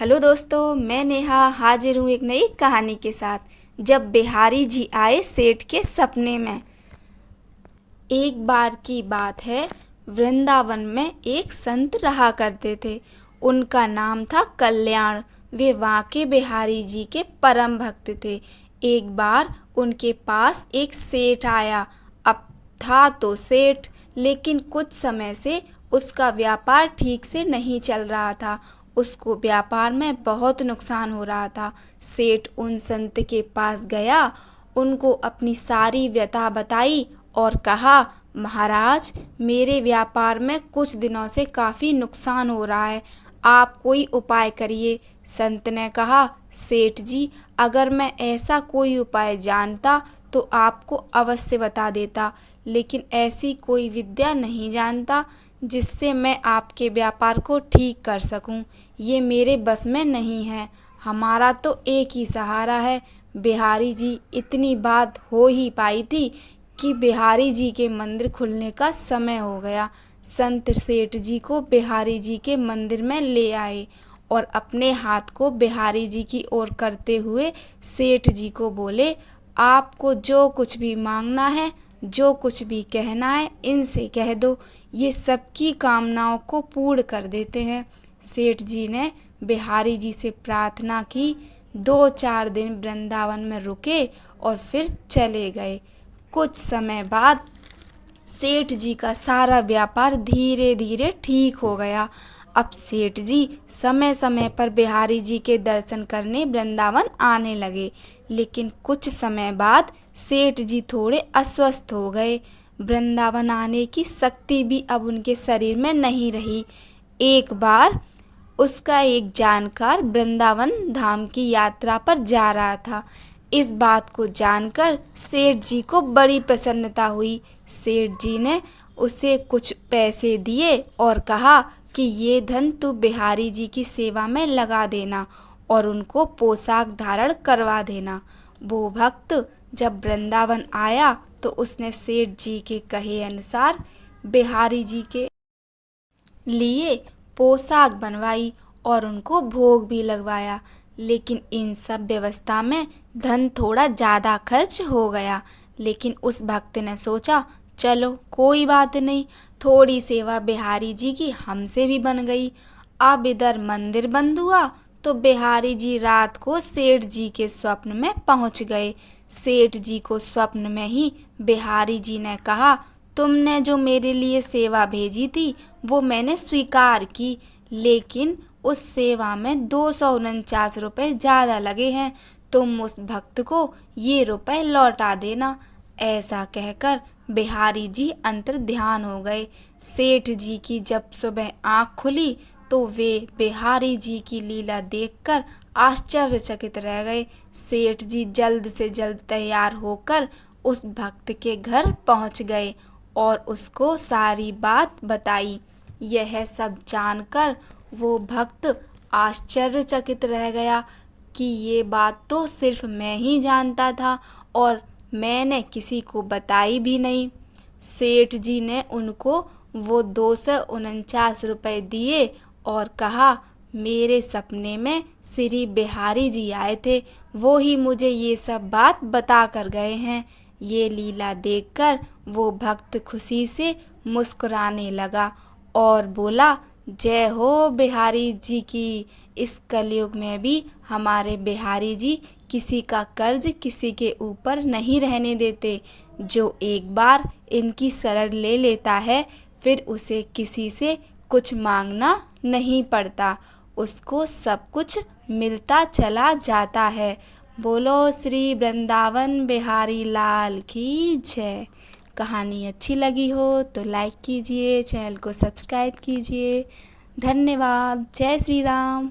Hello दोस्तों, मैं नेहा हाजिर हूँ एक नई कहानी के साथ। जब बिहारी जी आए सेठ के सपने में। एक बार की बात है, वृंदावन में एक संत रहा करते थे। उनका नाम था कल्याण। वे वहाँ के बिहारी जी के परम भक्त थे। एक बार उनके पास एक सेठ आया। अब था तो सेठ, लेकिन कुछ समय से उसका व्यापार ठीक से नहीं चल रहा था। उसको व्यापार में बहुत नुकसान हो रहा था। सेठ उन संत के पास गया, उनको अपनी सारी व्यथा बताई और कहा, महाराज, मेरे व्यापार में कुछ दिनों से काफ़ी नुकसान हो रहा है, आप कोई उपाय करिए। संत ने कहा, सेठ जी, अगर मैं ऐसा कोई उपाय जानता तो आपको अवश्य बता देता, लेकिन ऐसी कोई विद्या नहीं जानता जिससे मैं आपके व्यापार को ठीक कर सकूं। ये मेरे बस में नहीं है। हमारा तो एक ही सहारा है। बिहारी जी, इतनी बात हो ही पाई थी कि बिहारी जी के मंदिर खुलने का समय हो गया। संत सेठ जी को बिहारी जी के मंदिर में ले आए और अपने हाथ को बिहारी जी की ओर करते हुए सेठ जी को बोले, आपको जो कुछ भी मांगना है, जो कुछ भी कहना है, इनसे कह दो, ये सबकी कामनाओं को पूर्ण कर देते हैं। सेठ जी ने बिहारी जी से प्रार्थना की। 2-4 दिन वृंदावन में रुके और फिर चले गए। कुछ समय बाद सेठ जी का सारा व्यापार धीरे धीरे ठीक हो गया। अब सेठ जी समय समय पर बिहारी जी के दर्शन करने वृंदावन आने लगे, लेकिन कुछ समय बाद सेठ जी थोड़े अस्वस्थ हो गए। वृंदावन आने की शक्ति भी अब उनके शरीर में नहीं रही। एक बार उसका एक जानकार वृंदावन धाम की यात्रा पर जा रहा था। इस बात को जानकर सेठ जी को बड़ी प्रसन्नता हुई। सेठ जी ने उसे कुछ पैसे दिए और कहा कि ये धन तू बिहारी जी की सेवा में लगा देना और उनको पोशाक धारण करवा देना। वो भक्त जब वृंदावन आया तो उसने सेठ जी के कहे अनुसार बिहारी जी के लिए पोशाक बनवाई और उनको भोग भी लगवाया। लेकिन इन सब व्यवस्था में धन थोड़ा ज़्यादा खर्च हो गया। लेकिन उस भक्त ने सोचा, चलो कोई बात नहीं, थोड़ी सेवा बिहारी जी की हमसे भी बन गई। अब इधर मंदिर बंद हुआ तो बिहारी जी रात को सेठ जी के स्वप्न में पहुंच गए। सेठ जी को स्वप्न में ही बिहारी जी ने कहा, तुमने जो मेरे लिए सेवा भेजी थी वो मैंने स्वीकार की, लेकिन उस सेवा में 249 रुपये ज़्यादा लगे हैं। तुम उस भक्त को ये रुपए लौटा देना। ऐसा कहकर बिहारी जी अंतर ध्यान हो गए। सेठ जी की जब सुबह आँख खुली तो वे बिहारी जी की लीला देखकर आश्चर्यचकित रह गए। सेठ जी जल्द से जल्द तैयार होकर उस भक्त के घर पहुंच गए और उसको सारी बात बताई। यह सब जानकर वो भक्त आश्चर्यचकित रह गया कि ये बात तो सिर्फ मैं ही जानता था और मैंने किसी को बताई भी नहीं। सेठ जी ने उनको वो 249 रुपये दिए और कहा, मेरे सपने में श्री बिहारी जी आए थे, वो ही मुझे ये सब बात बता कर गए हैं। ये लीला देखकर वो भक्त खुशी से मुस्कुराने लगा और बोला, जय हो बिहारी जी की। इस कलयुग में भी हमारे बिहारी जी किसी का कर्ज किसी के ऊपर नहीं रहने देते। जो एक बार इनकी शरण ले लेता है फिर उसे किसी से कुछ मांगना नहीं पड़ता, उसको सब कुछ मिलता चला जाता है। बोलो श्री वृंदावन बिहारी लाल की जय। कहानी अच्छी लगी हो तो लाइक कीजिए, चैनल को सब्सक्राइब कीजिए। धन्यवाद। जय श्री राम।